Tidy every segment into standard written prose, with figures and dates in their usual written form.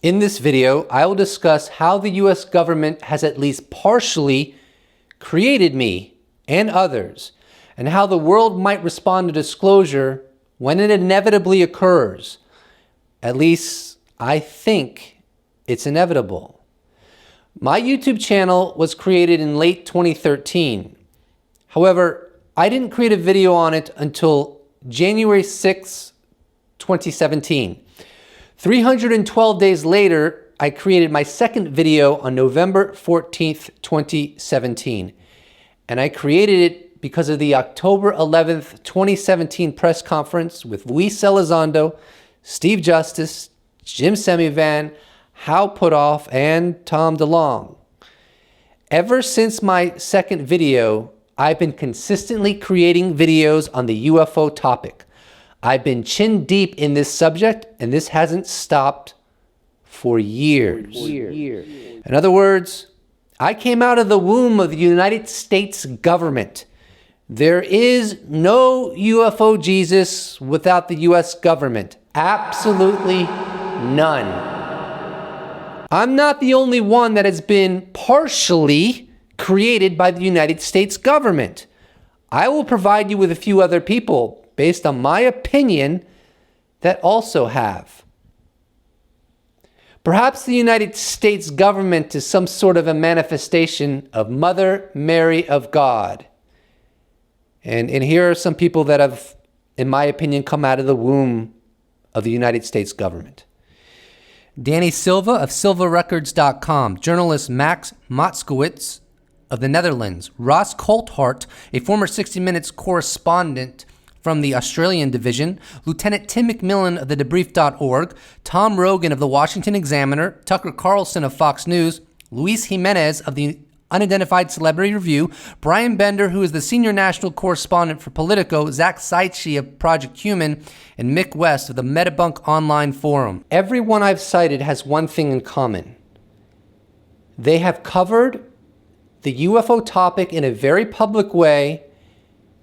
In this video, I will discuss how the US government has at least partially created me and others, and how the world might respond to disclosure when it inevitably occurs. At least, I think it's inevitable. My YouTube channel was created in late 2013. However, I didn't create a video on it until January 6, 2017. 312 days later, I created my second video on November 14th, 2017. And I created it because of the October 11th, 2017 press conference with Luis Elizondo, Steve Justice, Jim Semivan, Hal Puthoff, and Tom DeLonge. Ever since my second video, I've been consistently creating videos on the UFO topic. I've been chin deep in this subject, and this hasn't stopped for years. In other words, I came out of the womb of the United States government. There is no UFO Jesus without the US government. Absolutely none. I'm not the only one that has been partially created by the United States government. I will provide you with a few other people based on my opinion that also have. Perhaps the United States government is some sort of a manifestation of Mother Mary of God. And here are some people that have, in my opinion, come out of the womb of the United States government. Danny Silva of silvarecords.com, journalist Max Motzkowitz of the Netherlands, Ross Coulthart, a former 60 Minutes correspondent from the Australian division, Lieutenant Tim McMillan of the debrief.org, Tom Rogan of the Washington Examiner, Tucker Carlson of Fox News, Luis Jimenez of the Unidentified Celebrity Review, Brian Bender, who is the senior national correspondent for Politico, Zach Seitze of Project Human, and Mick West of the Metabunk Online Forum. Everyone I've cited has one thing in common. They have covered the UFO topic in a very public way,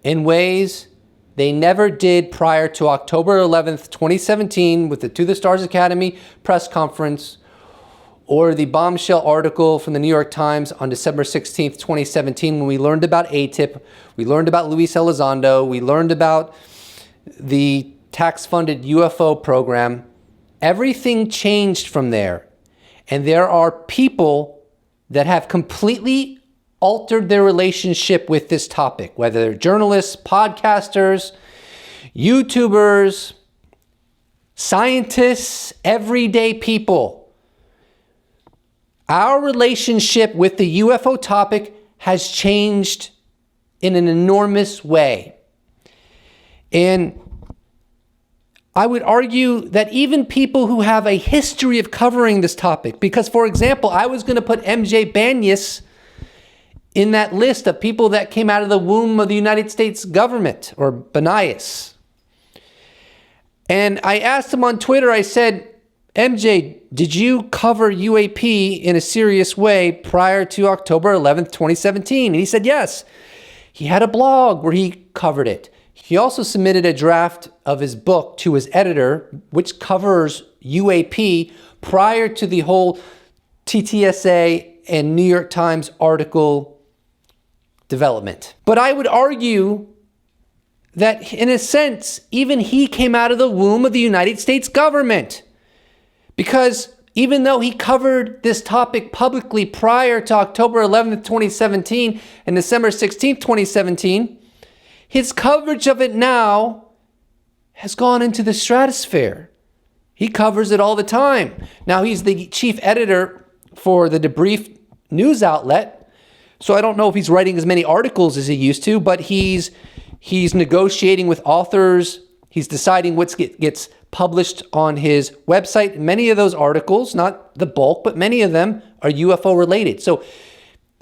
in ways they never did prior to October 11th, 2017 with the To the Stars Academy press conference, or the bombshell article from the New York Times on December 16th, 2017, when we learned about ATIP, we learned about Luis Elizondo, we learned about the tax-funded UFO program. Everything changed from there. And there are people that have completely altered their relationship with this topic, whether they're journalists, podcasters, YouTubers, scientists, everyday people. Our relationship with the UFO topic has changed in an enormous way. And I would argue that even people who have a history of covering this topic, because, for example, I was going to put MJ Banias in that list of people that came out of the womb of the United States government, or Banias. And I asked him on Twitter, I said, MJ, did you cover UAP in a serious way prior to October 11th, 2017? And he said yes. He had a blog where he covered it. He also submitted a draft of his book to his editor, which covers UAP prior to the whole TTSA and New York Times article development. But I would argue that, in a sense, even he came out of the womb of the United States government. Because even though he covered this topic publicly prior to October 11th, 2017 and December 16th, 2017, his coverage of it now has gone into the stratosphere. He covers it all the time. Now, he's the chief editor for the Debrief news outlet, so I don't know if he's writing as many articles as he used to, but he's negotiating with authors. He's deciding what gets published on his website. Many of those articles, not the bulk, but many of them are UFO related. So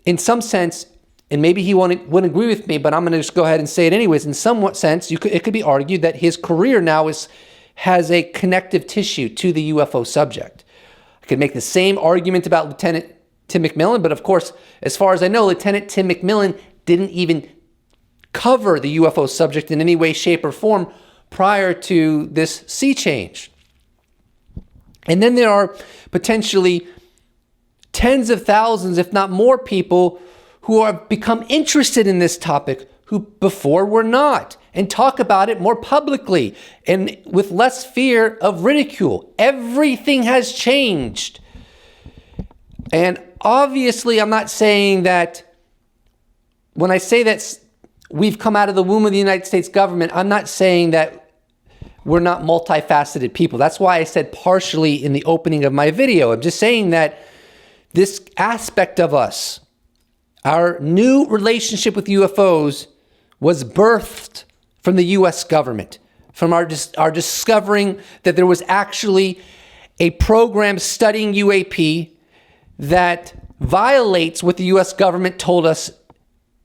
in some sense, and maybe he wouldn't agree with me, but I'm going to just go ahead and say it anyways. In some sense, it could be argued that his career now has a connective tissue to the UFO subject. I could make the same argument about Lieutenant Tim McMillan, but of course, as far as I know, Lieutenant Tim McMillan didn't even cover the UFO subject in any way, shape, or form prior to this sea change. And then there are potentially tens of thousands, if not more people who have become interested in this topic who before were not, and talk about it more publicly and with less fear of ridicule. Everything has changed. And obviously, I'm not saying that when I say that we've come out of the womb of the United States government, I'm not saying that we're not multifaceted people. That's why I said partially in the opening of my video. I'm just saying that this aspect of us, our new relationship with UFOs, was birthed from the U.S. government, from our discovering that there was actually a program studying UAP that violates what the U.S. government told us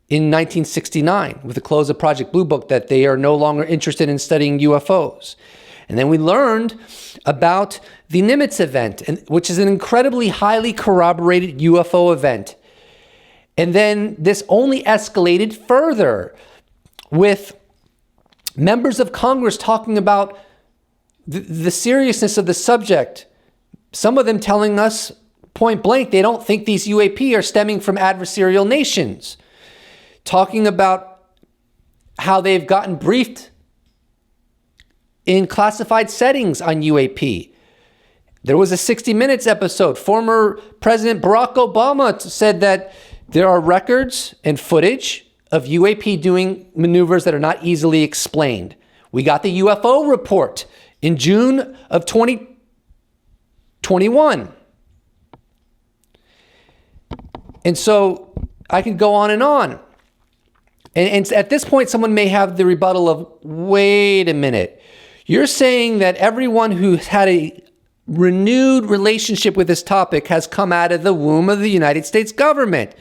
in 1969 with the close of Project Blue Book, that they are no longer interested in studying UFOs. And then we learned about the Nimitz event, which is an incredibly highly corroborated UFO event. And then this only escalated further with members of Congress talking about the seriousness of the subject. Some of them telling us point blank they don't think these UAP are stemming from adversarial nations. Talking about how they've gotten briefed in classified settings on UAP. There was a 60 Minutes episode. Former President Barack Obama said that there are records and footage of UAP doing maneuvers that are not easily explained. We got the UFO report in June of 2021. And so I could go on and on. And at this point, someone may have the rebuttal of, wait a minute. You're saying that everyone who's had a renewed relationship with this topic has come out of the womb of the United States government.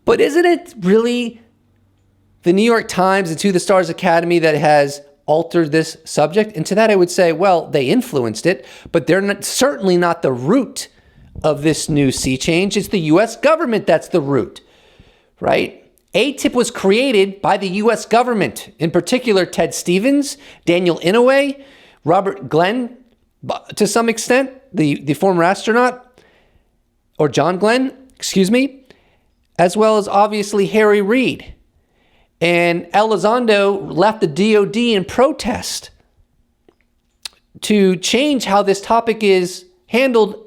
But isn't it really the New York Times and To the Stars Academy that has altered this subject? And to that I would say, well, they influenced it, but they're certainly not the root of this new sea change. It's the U.S. government that's the root, right? ATIP was created by the U.S. government, in particular Ted Stevens, Daniel Inouye, Robert Glenn, to some extent, the former astronaut, or John Glenn, excuse me, as well as obviously Harry Reid. And Elizondo left the DOD in protest to change how this topic is handled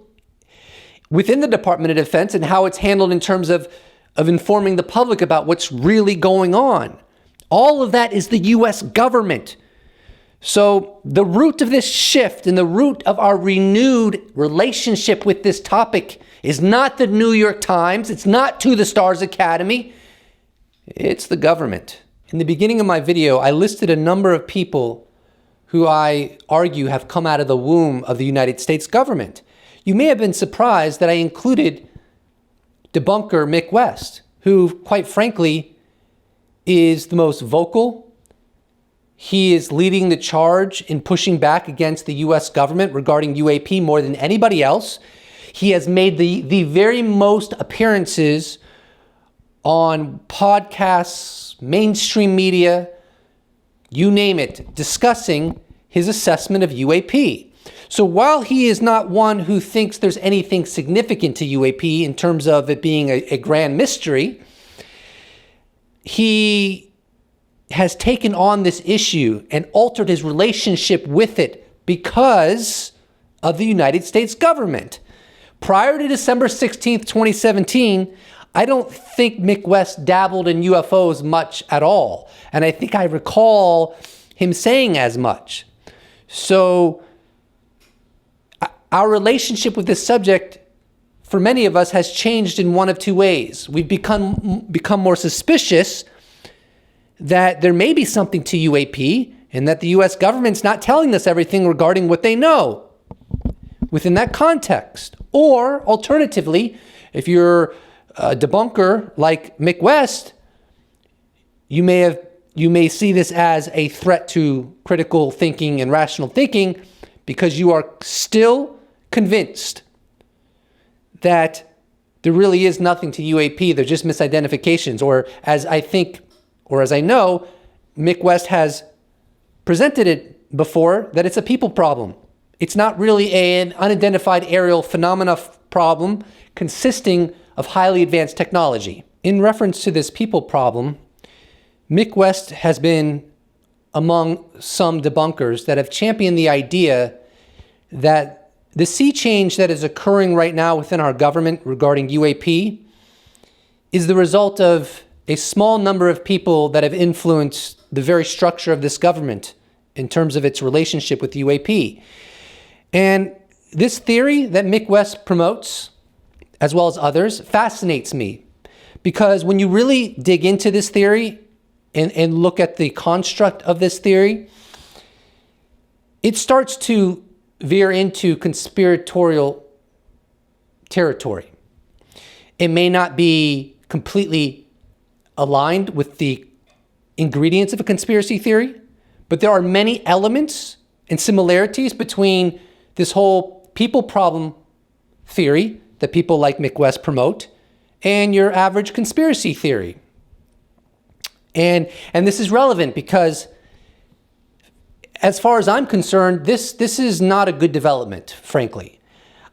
within the Department of Defense and how it's handled in terms of informing the public about what's really going on. All of that is the U.S. government. So the root of this shift and the root of our renewed relationship with this topic is not the New York Times. It's not To the Stars Academy. It's the government. In the beginning of my video, I listed a number of people who I argue have come out of the womb of the United States government. You may have been surprised that I included Debunker Mick West, who, quite frankly, is the most vocal. He is leading the charge in pushing back against the U.S. government regarding UAP more than anybody else. He has made the very most appearances on podcasts, mainstream media, you name it, discussing his assessment of UAP. So while he is not one who thinks there's anything significant to UAP in terms of it being a grand mystery, he has taken on this issue and altered his relationship with it because of the United States government. Prior to December 16th, 2017, I don't think Mick West dabbled in UFOs much at all. And I think I recall him saying as much. So our relationship with this subject, for many of us, has changed in one of two ways. We've become more suspicious that there may be something to UAP and that the U.S. government's not telling us everything regarding what they know within that context. Or alternatively, if you're a debunker like Mick West, you may see this as a threat to critical thinking and rational thinking because you are still convinced that there really is nothing to UAP. They're just misidentifications, or as I think, or as I know, Mick West has presented it before, that it's a people problem. It's not really an unidentified aerial phenomena problem consisting of highly advanced technology. In reference to this people problem, Mick West has been among some debunkers that have championed the idea that the sea change that is occurring right now within our government regarding UAP is the result of a small number of people that have influenced the very structure of this government in terms of its relationship with UAP. And this theory that Mick West promotes, as well as others, fascinates me, because when you really dig into this theory and look at the construct of this theory, it starts to veer into conspiratorial territory. It may not be completely aligned with the ingredients of a conspiracy theory, but there are many elements and similarities between this whole people problem theory that people like Mick West promote and your average conspiracy theory. And this is relevant because, as far as I'm concerned, this is not a good development, frankly.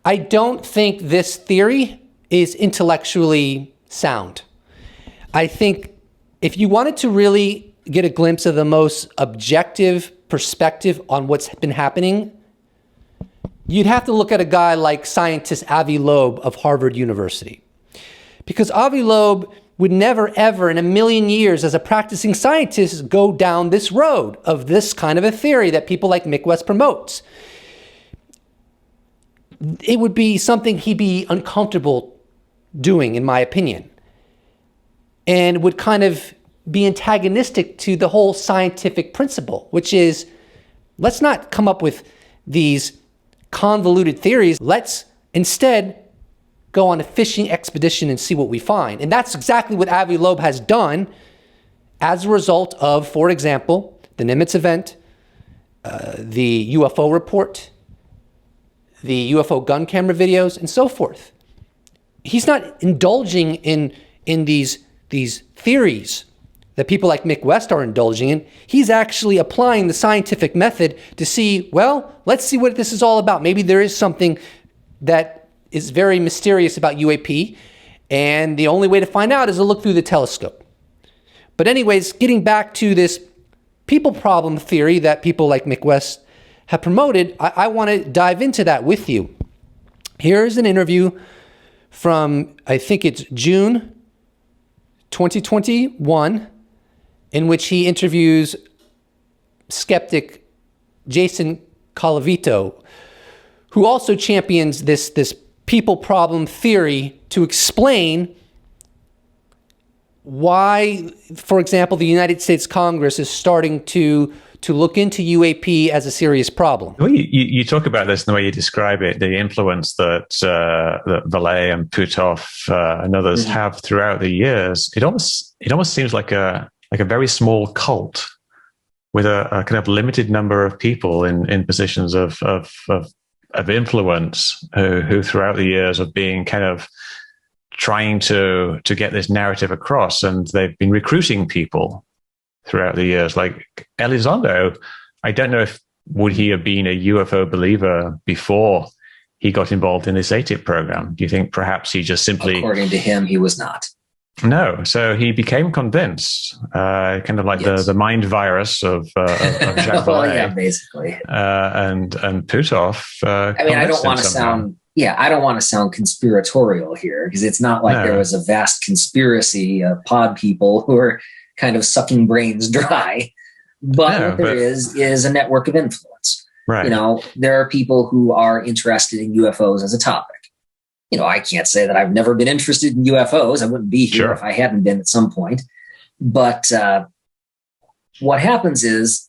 I don't think this theory is intellectually sound. I think if you wanted to really get a glimpse of the most objective perspective on what's been happening, you'd have to look at a guy like scientist Avi Loeb of Harvard University. Because Avi Loeb would never, ever in a million years as a practicing scientist go down this road of this kind of a theory that people like Mick West promotes. It would be something he'd be uncomfortable doing, in my opinion, and would kind of be antagonistic to the whole scientific principle, which is, let's not come up with these convoluted theories. Let's instead go on a fishing expedition and see what we find. And that's exactly what Avi Loeb has done as a result of, for example, the Nimitz event, the UFO report, the UFO gun camera videos, and so forth. He's not indulging in these theories that people like Mick West are indulging in. He's actually applying the scientific method to see, well, let's see what this is all about. Maybe there is something that is very mysterious about UAP, and the only way to find out is to look through the telescope. But anyways, getting back to this people problem theory that people like Mick West have promoted, I want to dive into that with you. Here's an interview from, I think it's June 2021, in which he interviews skeptic Jason Colavito, who also champions this people problem theory to explain why, for example, the United States Congress is starting to look into UAP as a serious problem. Well, you talk about this in the way you describe it, the influence that Vallée and Puthoff and others have throughout the years. It almost seems like a very small cult with a kind of limited number of people in positions of influence who throughout the years have been kind of trying to get this narrative across, and they've been recruiting people throughout the years. Like Elizondo, I don't know if would he have been a UFO believer before he got involved in this ATIP program. Do you think perhaps he just simply... According to him, he was not. No, so he became convinced, kind of like the mind virus of Jacques Well, Vallée. yeah, basically. And Puthoff. I mean, I don't want to sound... Yeah, I don't want to sound conspiratorial here, because it's not like there was a vast conspiracy of pod people who are kind of sucking brains dry. But what there is a network of influence. Right. You know, there are people who are interested in UFOs as a topic. You know, I can't say that I've never been interested in UFOs. I wouldn't be here if I hadn't been at some point. But what happens is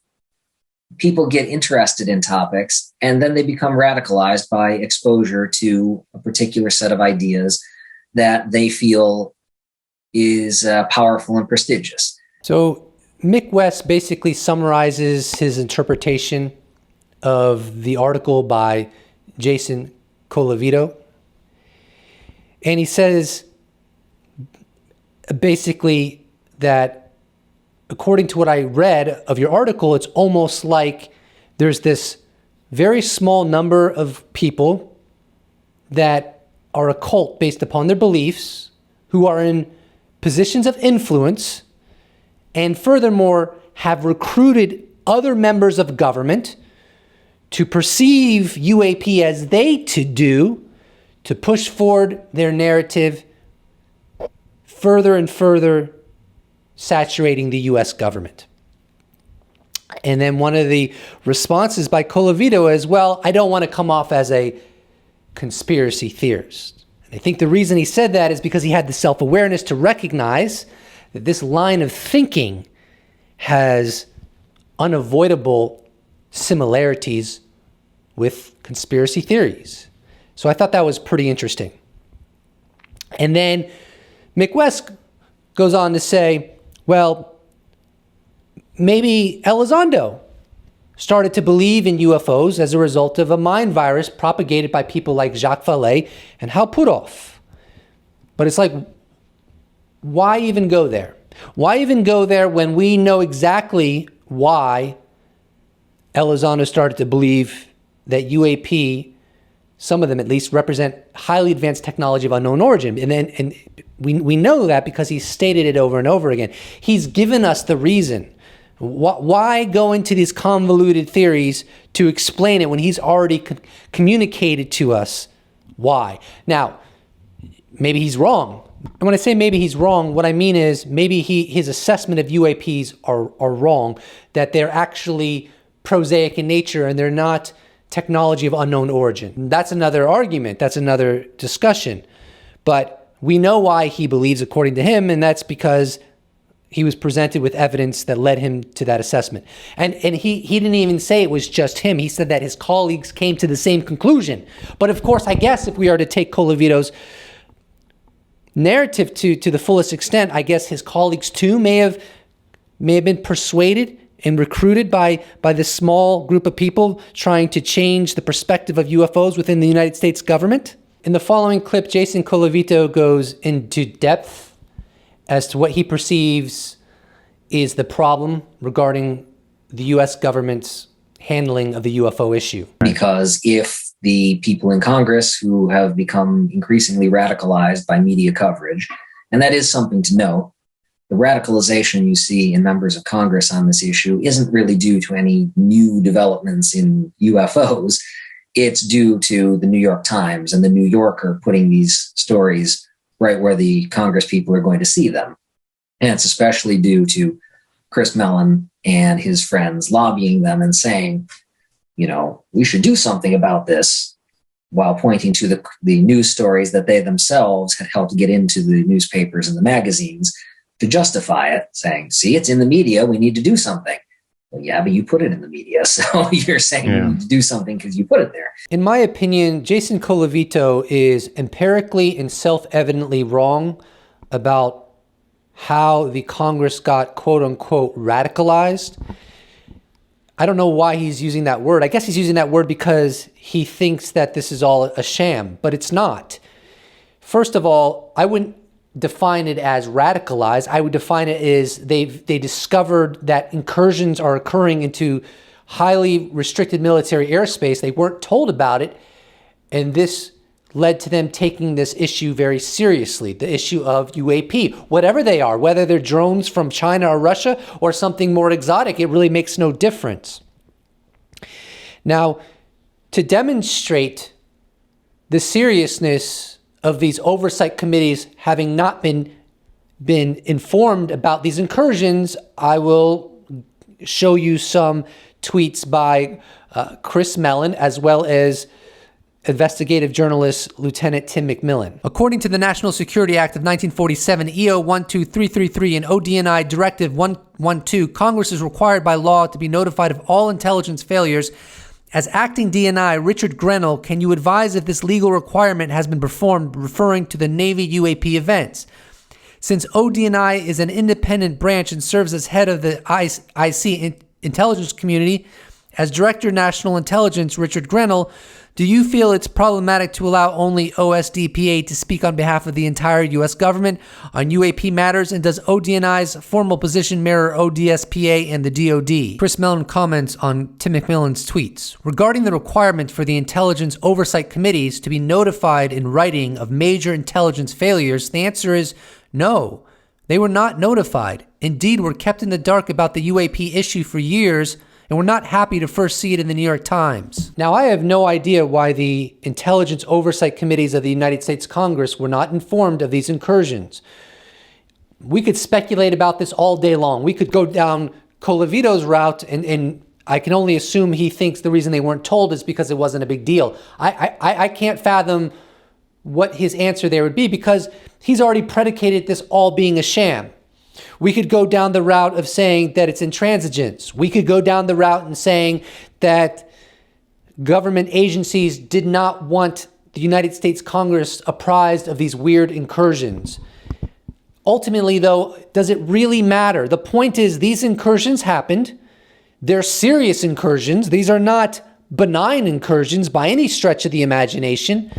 people get interested in topics, and then they become radicalized by exposure to a particular set of ideas that they feel is powerful and prestigious. So Mick West basically summarizes his interpretation of the article by Jason Colavito. And he says basically that according to what I read of your article, it's almost like there's this very small number of people that are a cult based upon their beliefs, who are in positions of influence, and furthermore have recruited other members of government to perceive UAP as they to do, to push forward their narrative further and further saturating the US government. And then one of the responses by Colavito is, well, I don't want to come off as a conspiracy theorist. And I think the reason he said that is because he had the self-awareness to recognize that this line of thinking has unavoidable similarities with conspiracy theories. So I thought that was pretty interesting. And then McWest goes on to say, well, maybe Elizondo started to believe in UFOs as a result of a mind virus propagated by people like Jacques Vallée and Hal Puthoff. But it's like, why even go there? Why even go there when we know exactly why Elizondo started to believe that UAP, some of them at least, represent highly advanced technology of unknown origin? And we know that because he's stated it over and over again. He's given us the reason. Why go into these convoluted theories to explain it when he's already communicated to us why? Now, maybe he's wrong. And when I say maybe he's wrong, what I mean is maybe his assessment of UAPs are wrong, that they're actually prosaic in nature and they're not technology of unknown origin. That's another argument. That's another discussion. But we know why he believes according to him, and that's because he was presented with evidence that led him to that assessment. And he didn't even say it was just him. He said that his colleagues came to the same conclusion. But of course, I guess if we are to take Colavito's narrative to the fullest extent, I guess his colleagues too may have been persuaded and recruited by this small group of people trying to change the perspective of UFOs within the United States government. In the following clip, Jason Colavito goes into depth as to what he perceives is the problem regarding the U.S. government's handling of the UFO issue. Because if the people in Congress who have become increasingly radicalized by media coverage, and that is something to note, the radicalization you see in members of Congress on this issue isn't really due to any new developments in UFOs. It's due to the New York Times and the New Yorker putting these stories right where the Congress people are going to see them. And it's especially due to Chris Mellon and his friends lobbying them and saying, you know, we should do something about this, while pointing to the news stories that they themselves had helped get into the newspapers and the magazines to justify it, saying, see, it's in the media, we need to do something. Well, yeah, but you put it in the media, so you're saying you need to do something because you put it there. In my opinion, Jason Colavito is empirically and self-evidently wrong about how the Congress got quote-unquote radicalized. I don't know why he's using that word. I guess he's using that word because he thinks that this is all a sham, but it's not. First of all, I wouldn't define it as radicalized. I would define it as they discovered that incursions are occurring into highly restricted military airspace. They weren't told about it, and this led to them taking this issue very seriously, the issue of UAP, whatever they are, whether they're drones from China or Russia or something more exotic, it really makes no difference. Now, to demonstrate the seriousness of these oversight committees having not been informed about these incursions, I will show you some tweets by Chris Mellon as well as investigative journalist Lieutenant Tim McMillan. According to the National Security Act of 1947, EO 12333 and ODNI Directive 112, Congress is required by law to be notified of all intelligence failures. As acting DNI, Richard Grenell, can you advise if this legal requirement has been performed, referring to the Navy UAP events? Since ODNI is an independent branch and serves as head of the IC intelligence community, as Director of National Intelligence, Richard Grenell Do you feel it's problematic to allow only OSDPA to speak on behalf of the entire U.S. government on UAP matters? And does ODNI's formal position mirror ODSPA and the DoD? Chris Mellon comments on Tim McMillan's tweets. Regarding the requirement for the intelligence oversight committees to be notified in writing of major intelligence failures, the answer is no. They were not notified. Indeed, were kept in the dark about the UAP issue for years, and we're not happy to first see it in the New York Times. Now, I have no idea why the intelligence oversight committees of the United States Congress were not informed of these incursions. We could speculate about this all day long. We could go down Colavito's route, and I can only assume he thinks the reason they weren't told is because it wasn't a big deal. I can't fathom what his answer there would be, because he's already predicated this all being a sham. We could go down the route of saying that it's intransigence. We could go down the route and saying that government agencies did not want the United States Congress apprised of these weird incursions. Ultimately, though, does it really matter? The point is, these incursions happened. They're serious incursions. These are not benign incursions by any stretch of the imagination.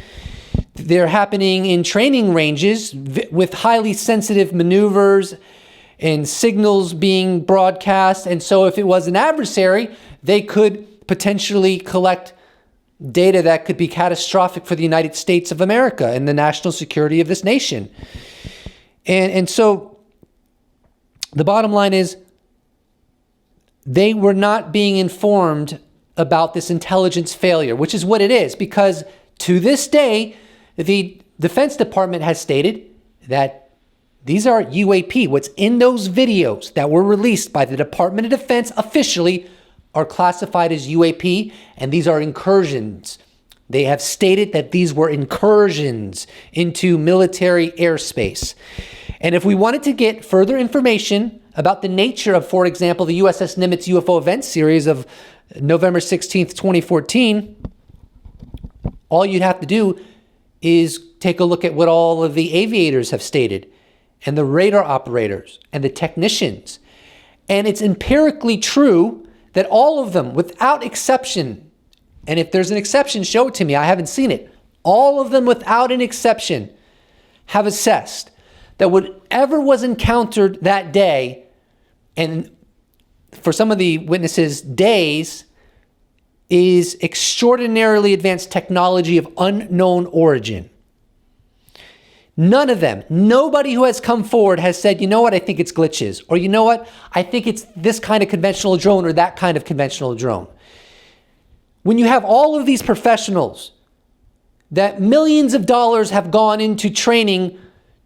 They're happening in training ranges with highly sensitive maneuvers and signals being broadcast. And so if it was an adversary, they could potentially collect data that could be catastrophic for the United States of America and the national security of this nation. And so the bottom line is, they were not being informed about this intelligence failure, which is what it is, because to this day, the Defense Department has stated that these are UAP. What's in those videos that were released by the Department of Defense officially are classified as UAP, and these are incursions. They have stated that these were incursions into military airspace. And if we wanted to get further information about the nature of, for example, the USS Nimitz UFO event series of November 16th, 2014, all you'd have to do is take a look at what all of the aviators have stated, and the radar operators, and the technicians. And it's empirically true that all of them, without exception, and if there's an exception, show it to me, I haven't seen it, all of them without an exception have assessed that whatever was encountered that day, and for some of the witnesses, days, is extraordinarily advanced technology of unknown origin. None of them, nobody who has come forward has said, you know what, I think it's glitches, or you know what, I think it's this kind of conventional drone or that kind of conventional drone. When you have all of these professionals that millions of dollars have gone into training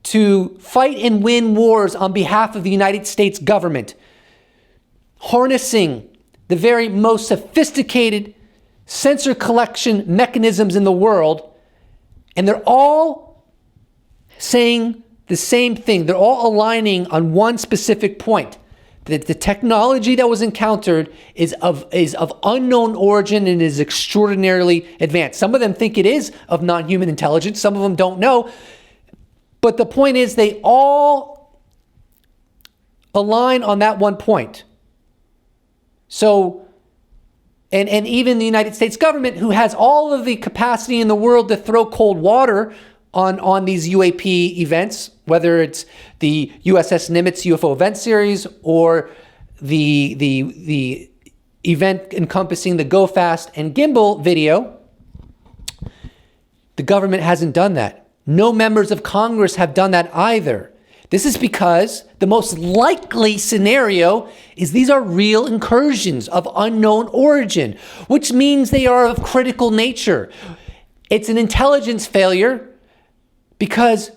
to fight and win wars on behalf of the United States government, harnessing the very most sophisticated sensor collection mechanisms in the world, and they're all saying the same thing. They're all aligning on one specific point, that the technology that was encountered is of unknown origin and is extraordinarily advanced. Some of them think it is of non-human intelligence. Some of them don't know. But the point is, they all align on that one point. So, and even the United States government, who has all of the capacity in the world to throw cold water on these UAP events, whether it's the USS Nimitz UFO event series or the event encompassing the Go Fast and Gimbal video, the government hasn't done that. No members of Congress have done that either. This is because the most likely scenario is these are real incursions of unknown origin, which means they are of critical nature. It's an intelligence failure because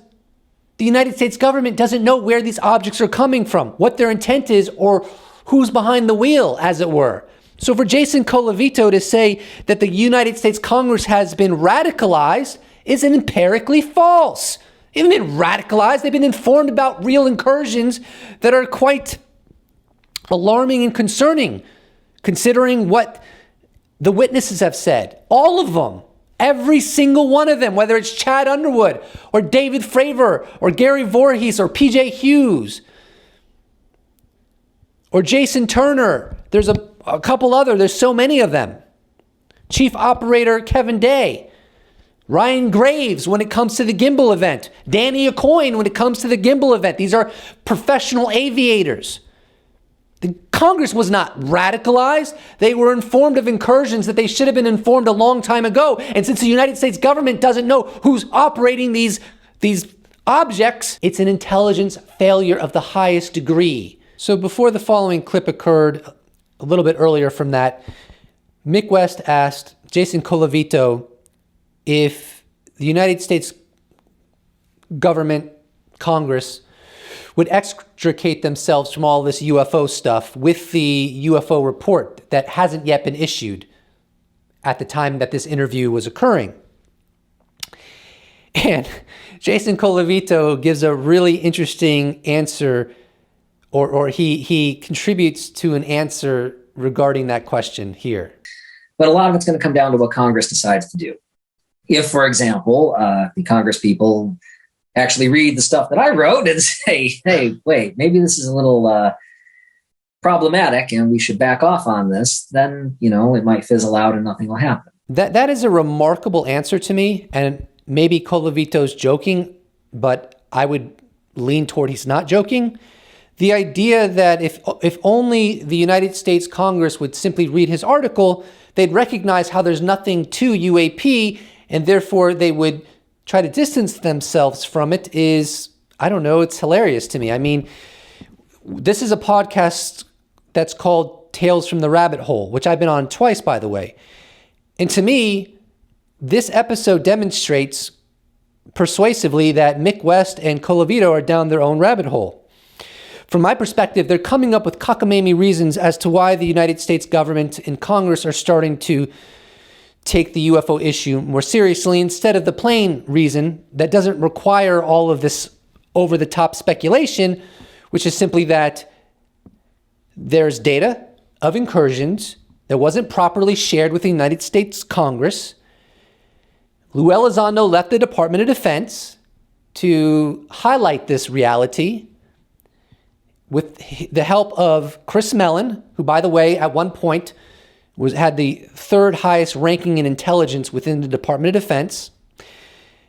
the United States government doesn't know where these objects are coming from, what their intent is, or who's behind the wheel, as it were. So for Jason Colavito to say that the United States Congress has been radicalized is empirically false. They haven't been radicalized. They've been informed about real incursions that are quite alarming and concerning, considering what the witnesses have said. All of them. Every single one of them, whether it's Chad Underwood or David Fravor or Gary Voorhees or PJ Hughes or Jason Turner. There's a couple other. There's so many of them. Chief Operator Kevin Day, Ryan Graves when it comes to the gimbal event, Danny Acoin when it comes to the gimbal event. These are professional aviators. The Congress was not radicalized. They were informed of incursions that they should have been informed a long time ago. And since the United States government doesn't know who's operating these objects, it's an intelligence failure of the highest degree. So before the following clip occurred, a little bit earlier from that, Mick West asked Jason Colavito if the United States government, Congress, would extricate themselves from all this UFO stuff with the UFO report that hasn't yet been issued at the time that this interview was occurring. And Jason Colavito gives a really interesting answer, or he contributes to an answer regarding that question here. But a lot of it's going to come down to what Congress decides to do. If, for example, the Congress people actually read the stuff that I wrote and say, hey, wait, maybe this is a little problematic and we should back off on this, then, it might fizzle out and nothing will happen. That is a remarkable answer to me, and maybe Colavito's joking, but I would lean toward he's not joking. The idea that if only the United States Congress would simply read his article, they'd recognize how there's nothing to UAP, and therefore they would try to distance themselves from it is, I don't know, it's hilarious to me. I mean, this is a podcast that's called Tales from the Rabbit Hole, which I've been on twice, by the way. And to me, this episode demonstrates persuasively that Mick West and Colavito are down their own rabbit hole. From my perspective, they're coming up with cockamamie reasons as to why the United States government and Congress are starting to take the UFO issue more seriously instead of the plain reason that doesn't require all of this over-the-top speculation, which is simply that there's data of incursions that wasn't properly shared with the United States Congress. Lou Elizondo left the Department of Defense to highlight this reality with the help of Chris Mellon, who, by the way, at one point had the third highest ranking in intelligence within the Department of Defense.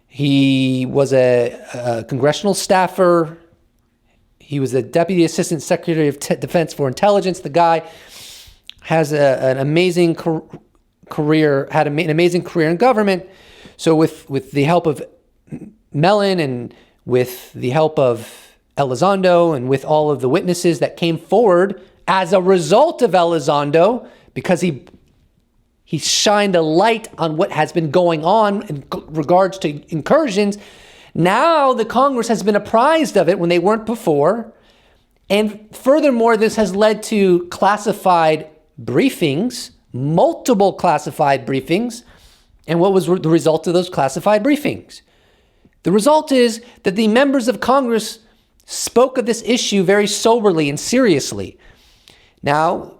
He was a congressional staffer. He was the Deputy Assistant Secretary of Defense for Intelligence. The guy has an amazing career, had an amazing career in government. So with the help of Mellon and with the help of Elizondo and with all of the witnesses that came forward as a result of Elizondo, because he shined a light on what has been going on in regards to incursions. Now the Congress has been apprised of it when they weren't before. And furthermore, this has led to classified briefings, multiple classified briefings. And what was the result of those classified briefings? The result is that the members of Congress spoke of this issue very soberly and seriously. Now,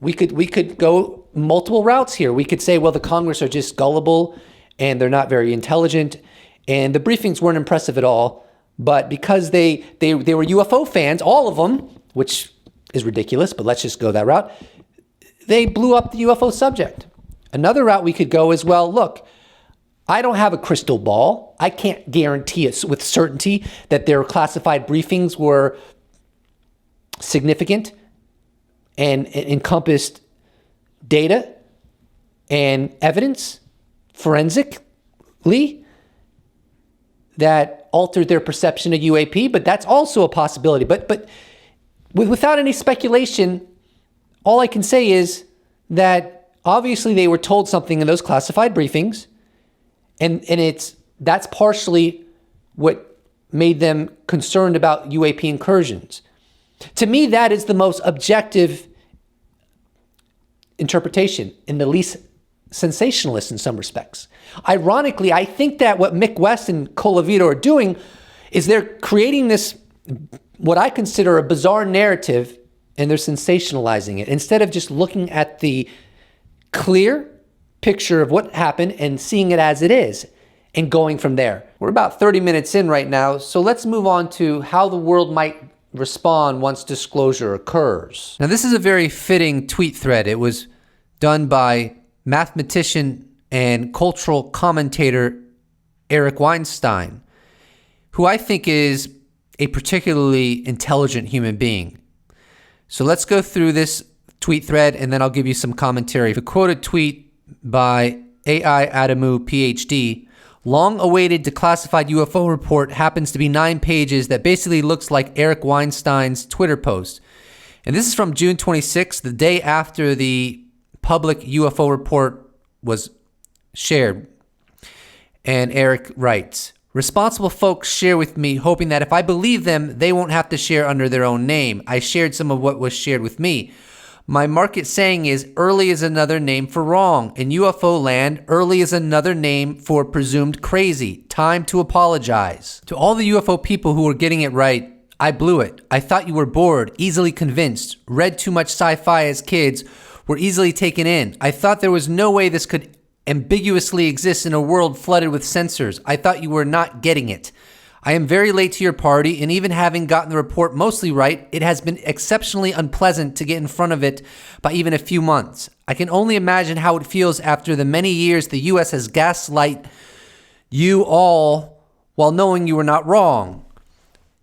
we could go multiple routes here. We could say, well, the Congress are just gullible and they're not very intelligent and the briefings weren't impressive at all. But because they were UFO fans, all of them, which is ridiculous, but let's just go that route, they blew up the UFO subject. Another route we could go is, well, look, I don't have a crystal ball. I can't guarantee it with certainty that their classified briefings were significant and encompassed data and evidence forensically that altered their perception of UAP, but that's also a possibility. But without any speculation, all I can say is that obviously they were told something in those classified briefings, and that's partially what made them concerned about UAP incursions. To me, that is the most objective interpretation and the least sensationalist in some respects. Ironically, I think that what Mick West and Colavito are doing is they're creating this, what I consider a bizarre narrative, and they're sensationalizing it instead of just looking at the clear picture of what happened and seeing it as it is and going from there. We're about 30 minutes in right now, so let's move on to how the world might respond once disclosure occurs. Now, this is a very fitting tweet thread. It was done by mathematician and cultural commentator Eric Weinstein, who I think is a particularly intelligent human being. So let's go through this tweet thread and then I'll give you some commentary. The quoted tweet by AI Adamu, PhD, long-awaited declassified UFO report happens to be 9 pages that basically looks like Eric Weinstein's Twitter post. And this is from June 26th, the day after the public UFO report was shared. And Eric writes, responsible folks share with me, hoping that if I believe them, they won't have to share under their own name. I shared some of what was shared with me. My market saying is early is another name for wrong. In UFO land, early is another name for presumed crazy. Time to apologize. To all the UFO people who were getting it right, I blew it. I thought you were bored, easily convinced, read too much sci-fi as kids, were easily taken in. I thought there was no way this could ambiguously exist in a world flooded with censors. I thought you were not getting it. I am very late to your party, and even having gotten the report mostly right, it has been exceptionally unpleasant to get in front of it by even a few months. I can only imagine how it feels after the many years the U.S. has gaslight you all while knowing you were not wrong.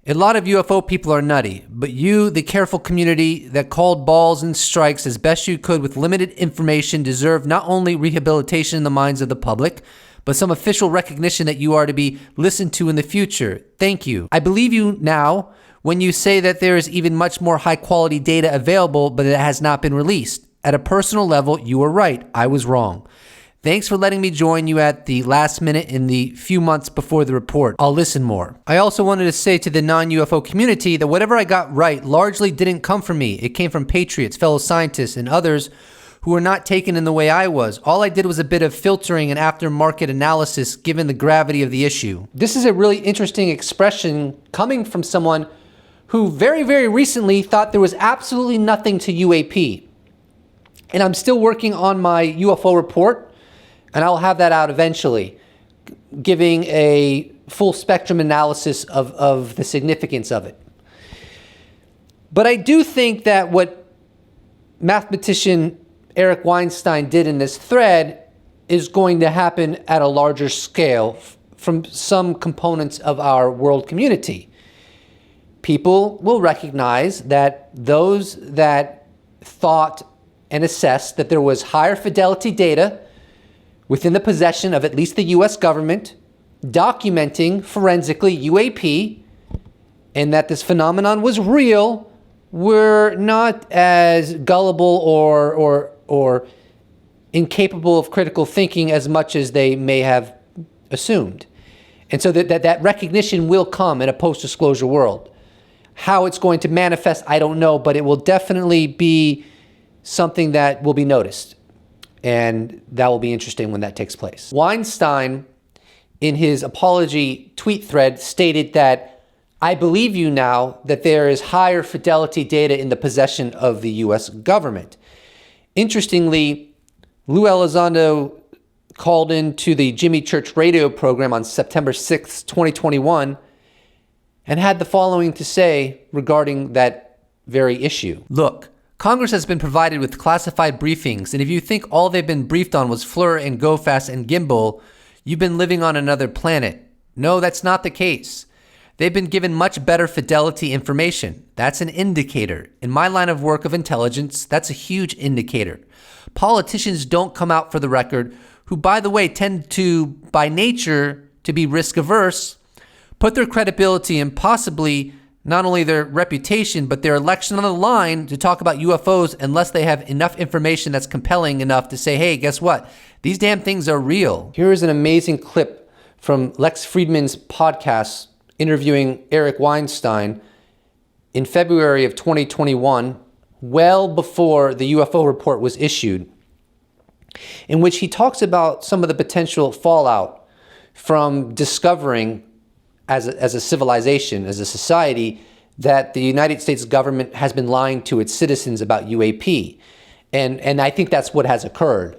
A lot of UFO people are nutty, but you, the careful community that called balls and strikes as best you could with limited information, deserve not only rehabilitation in the minds of the public, but some official recognition that you are to be listened to in the future. Thank you. I believe you now when you say that there is even much more high-quality data available, but it has not been released. At a personal level, you were right. I was wrong. Thanks for letting me join you at the last minute in the few months before the report. I'll listen more. I also wanted to say to the non-UFO community that whatever I got right largely didn't come from me. It came from patriots, fellow scientists, and others who were not taken in the way I was. All I did was a bit of filtering and aftermarket analysis given the gravity of the issue. This is a really interesting expression coming from someone who very, very recently thought there was absolutely nothing to UAP. And I'm still working on my UFO report, and I'll have that out eventually, giving a full spectrum analysis of the significance of it. But I do think that what mathematician Eric Weinstein did in this thread is going to happen at a larger scale from some components of our world community. People will recognize that those that thought and assessed that there was higher fidelity data within the possession of at least the US government documenting forensically UAP and that this phenomenon was real were not as gullible or incapable of critical thinking as much as they may have assumed. And so that recognition will come in a post-disclosure world. How it's going to manifest, I don't know, but it will definitely be something that will be noticed. And that will be interesting when that takes place. Weinstein, in his apology tweet thread, stated that I believe you now that there is higher fidelity data in the possession of the US government. Interestingly, Lou Elizondo called into the Jimmy Church radio program on September 6th, 2021, and had the following to say regarding that very issue. Look, Congress has been provided with classified briefings, and if you think all they've been briefed on was FLIR and GoFast and Gimbal, you've been living on another planet. No, that's not the case. They've been given much better fidelity information. That's an indicator. In my line of work of intelligence, that's a huge indicator. Politicians don't come out for the record, who, by the way, tend to, by nature, to be risk averse, put their credibility and possibly not only their reputation, but their election on the line to talk about UFOs unless they have enough information that's compelling enough to say, hey, guess what? These damn things are real. Here is an amazing clip from Lex Friedman's podcast interviewing Eric Weinstein in February of 2021, well before the UFO report was issued, in which he talks about some of the potential fallout from discovering as a civilization, as a society, that the United States government has been lying to its citizens about UAP. And I think that's what has occurred.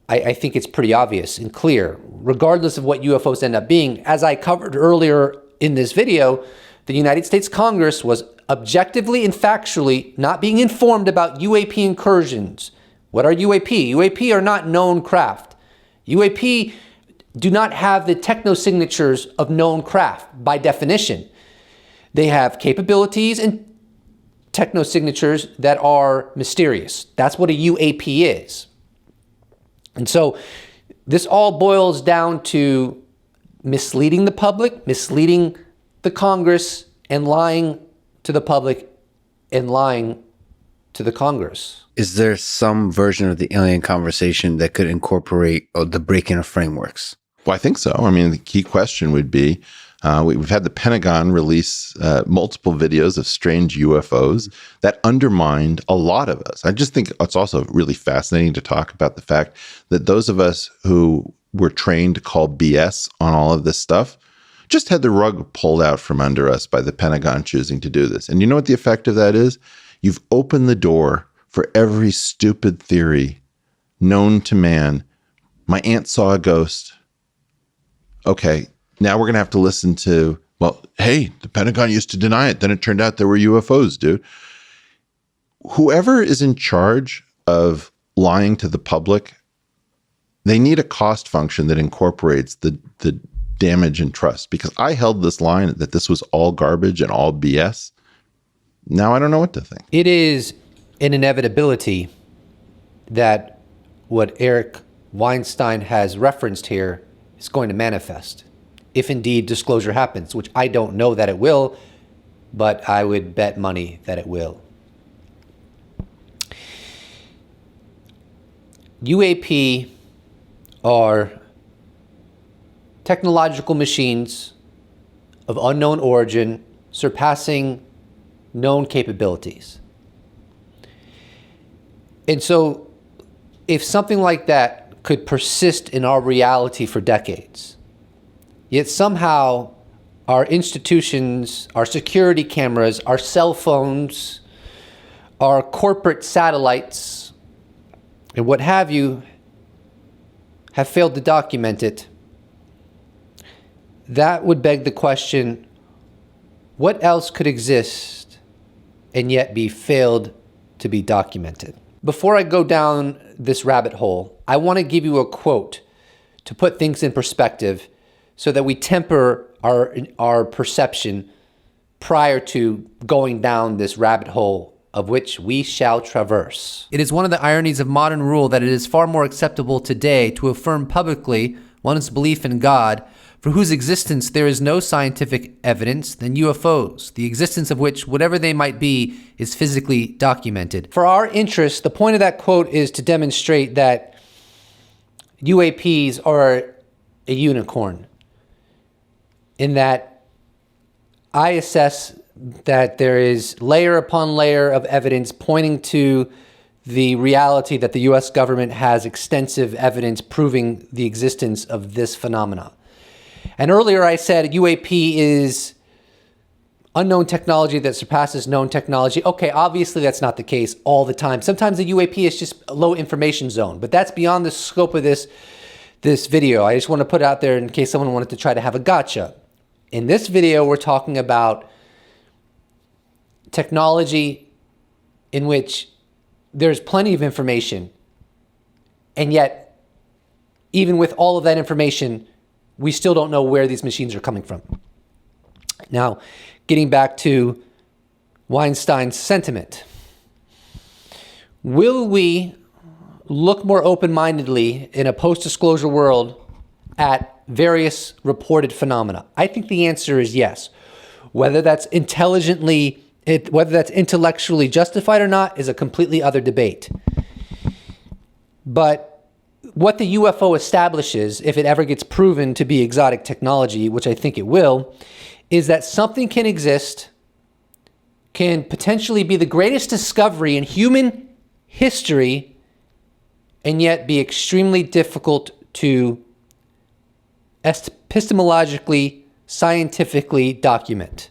I think it's pretty obvious and clear, regardless of what UFOs end up being. As I covered earlier in this video, the United States Congress was objectively and factually not being informed about UAP incursions What are UAP? UAP are not known craft. UAP do not have the techno-signatures of known craft by definition. They have capabilities and techno-signatures that are mysterious. That's what a UAP is. And so this all boils down to misleading the public, misleading the Congress, and lying to the public and lying to the Congress. Is there some version of the alien conversation that could incorporate the breaking of frameworks? Well, I think so. I mean, the key question would be, we've had the Pentagon release multiple videos of strange UFOs that undermined a lot of us. I just think it's also really fascinating to talk about the fact that those of us who were trained to call BS on all of this stuff just had the rug pulled out from under us by the Pentagon choosing to do this. And you know what the effect of that is? You've opened the door for every stupid theory known to man. My aunt saw a ghost. Okay, now we're going to have to listen to, well, hey, the Pentagon used to deny it. Then it turned out there were UFOs, dude. Whoever is in charge of lying to the public, they need a cost function that incorporates the damage and trust. Because I held this line that this was all garbage and all BS. Now I don't know what to think. It is an inevitability that what Eric Weinstein has referenced here is going to manifest, if indeed disclosure happens, which I don't know that it will, but I would bet money that it will. UAP are technological machines of unknown origin, surpassing known capabilities. And so if something like that could persist in our reality for decades, yet somehow our institutions, our security cameras, our cell phones, our corporate satellites, and what have you, have failed to document it, that would beg the question, what else could exist and yet be failed to be documented? Before I go down this rabbit hole, I want to give you a quote to put things in perspective so that we temper our perception prior to going down this rabbit hole of which we shall traverse. It is one of the ironies of modern rule that it is far more acceptable today to affirm publicly one's belief in God, for whose existence there is no scientific evidence, than UFOs, the existence of which, whatever they might be, is physically documented. For our interest, the point of that quote is to demonstrate that UAPs are a unicorn, in that I assess that there is layer upon layer of evidence pointing to the reality that the US government has extensive evidence proving the existence of this phenomena. And earlier I said UAP is unknown technology that surpasses known technology. Okay, obviously that's not the case all the time. Sometimes the UAP is just a low information zone, but that's beyond the scope of this video. I just want to put it out there in case someone wanted to try to have a gotcha. In this video, we're talking about technology in which there's plenty of information, and yet, even with all of that information, we still don't know where these machines are coming from. Now, getting back to Weinstein's sentiment, will we look more open-mindedly in a post-disclosure world at various reported phenomena? I think the answer is yes. Whether that's intellectually justified or not is a completely other debate. But what the UFO establishes, if it ever gets proven to be exotic technology, which I think it will, is that something can exist, can potentially be the greatest discovery in human history, and yet be extremely difficult to epistemologically, scientifically document.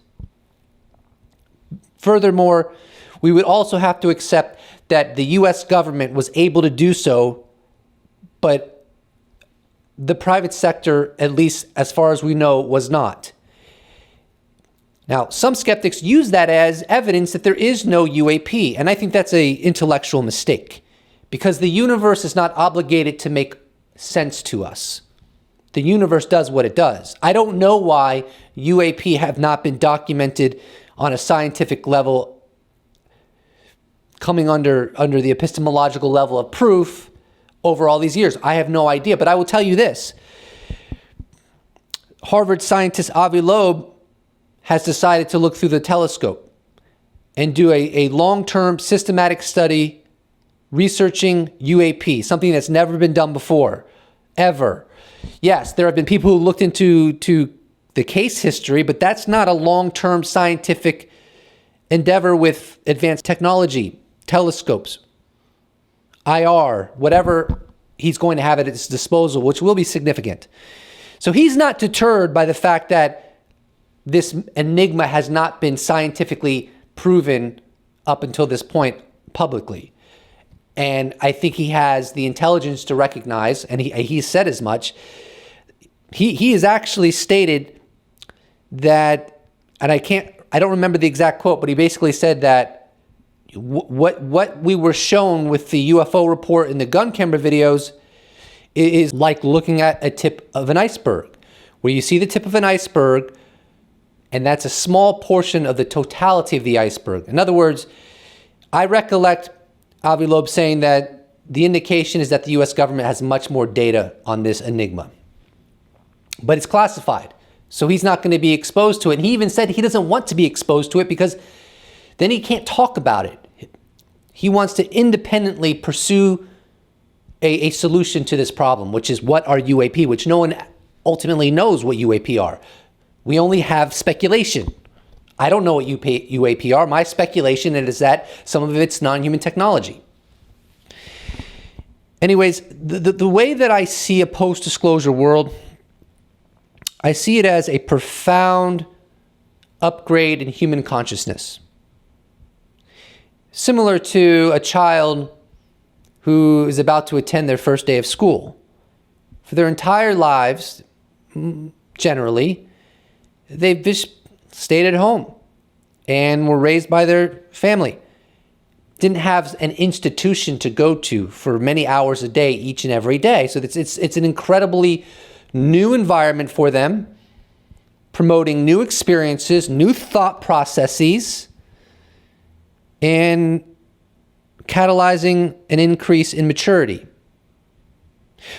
Furthermore, we would also have to accept that the US government was able to do so, but the private sector, at least as far as we know, was not. Now, some skeptics use that as evidence that there is no UAP, and I think that's an intellectual mistake, because the universe is not obligated to make sense to us. The universe does what it does. I don't know why UAP have not been documented on a scientific level, coming under the epistemological level of proof over all these years. I have no idea, but I will tell you this. Harvard scientist Avi Loeb has decided to look through the telescope and do a long-term systematic study researching UAP, something that's never been done before, ever. Yes, there have been people who looked into the case history, but that's not a long-term scientific endeavor with advanced technology, telescopes, IR, whatever he's going to have at his disposal, which will be significant. So he's not deterred by the fact that this enigma has not been scientifically proven up until this point publicly. And I think he has the intelligence to recognize, and he said as much. He has actually stated that, and I don't remember the exact quote, but he basically said that what we were shown with the UFO report and the gun camera videos is like looking at a tip of an iceberg, where you see the tip of an iceberg, and that's a small portion of the totality of the iceberg. In other words, I recollect Avi Loeb saying that the indication is that the U.S. government has much more data on this enigma. But it's classified, so he's not going to be exposed to it. And he even said he doesn't want to be exposed to it because then he can't talk about it. He wants to independently pursue a solution to this problem, which is what are UAP, which no one ultimately knows what UAP are. We only have speculation. I don't know what UAP are. My speculation is that some of it's non-human technology. Anyways, the way that I see a post-disclosure world, I see it as a profound upgrade in human consciousness. Similar to a child who is about to attend their first day of school. For their entire lives, generally, they've just stayed at home and were raised by their family. Didn't have an institution to go to for many hours a day, each and every day. So it's an incredibly new environment for them, promoting new experiences, new thought processes, and catalyzing an increase in maturity.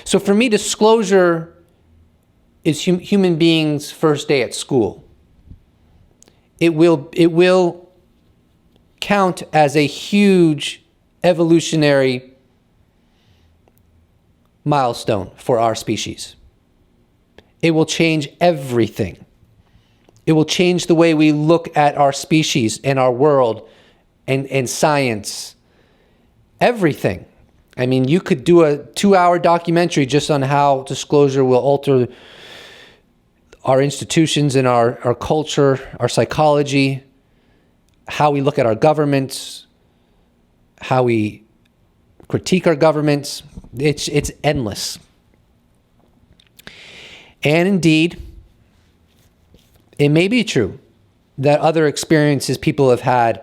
So for me, disclosure is human beings' first day at school. It will count as a huge evolutionary milestone for our species. It will change everything. It will change the way we look at our species and our world and science. Everything. I mean, you could do a 2-hour documentary just on how disclosure will alter our institutions and our culture, our psychology, how we look at our governments, how we critique our governments. It's endless. And indeed, it may be true that other experiences people have had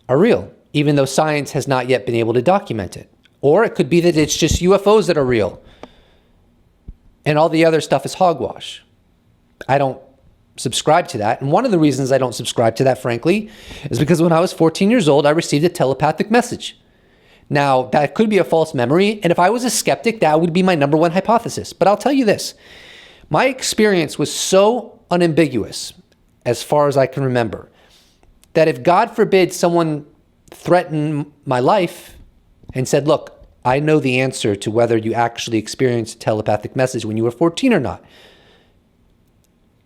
are real, even though science has not yet been able to document it. Or it could be that it's just UFOs that are real and all the other stuff is hogwash. I don't subscribe to that. And one of the reasons I don't subscribe to that, frankly, is because when I was 14 years old, I received a telepathic message. Now, that could be a false memory. And if I was a skeptic, that would be my number one hypothesis. But I'll tell you this. My experience was so unambiguous, as far as I can remember, that if, God forbid, someone threatened my life and said, look, I know the answer to whether you actually experienced a telepathic message when you were 14 or not.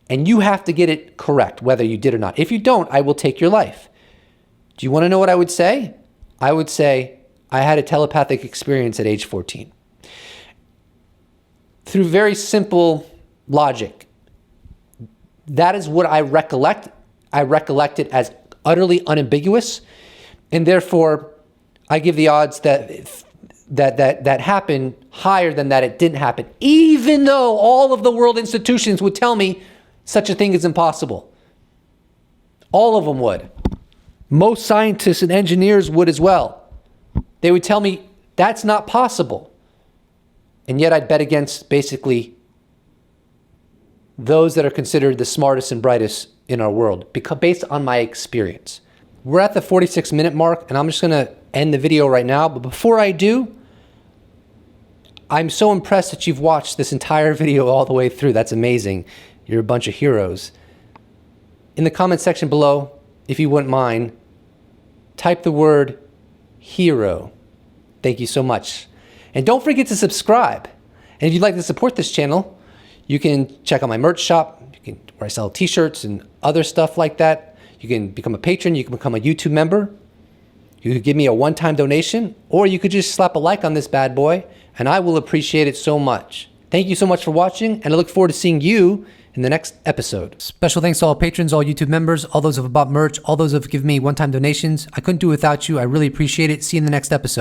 And you have to get it correct, whether you did or not. If you don't, I will take your life. Do you want to know what I would say? I would say, I had a telepathic experience at age 14. Through very simple logic, that is what I recollect. I recollect it as utterly unambiguous, and therefore, I give the odds that happened higher than that it didn't happen, even though all of the world institutions would tell me such a thing is impossible. All of them would. Most scientists and engineers would as well. They would tell me That's not possible. And yet I'd bet against basically those that are considered the smartest and brightest in our world, because based on my experience. We're at the 46-minute mark, and I'm just gonna end the video right now. But before I do, I'm so impressed that you've watched this entire video all the way through. That's amazing. You're a bunch of heroes. In the comment section below, if you wouldn't mind, type the word hero. Thank you so much. And don't forget to subscribe. And if you'd like to support this channel, you can check out my merch shop, where I sell t-shirts and other stuff like that. You can become a patron, you can become a YouTube member. You could give me a one-time donation, or you could just slap a like on this bad boy, and I will appreciate it so much. Thank you so much for watching, and I look forward to seeing you in the next episode. Special thanks to all patrons, all YouTube members, all those who have bought merch, all those who have given me one-time donations. I couldn't do it without you. I really appreciate it. See you in the next episode.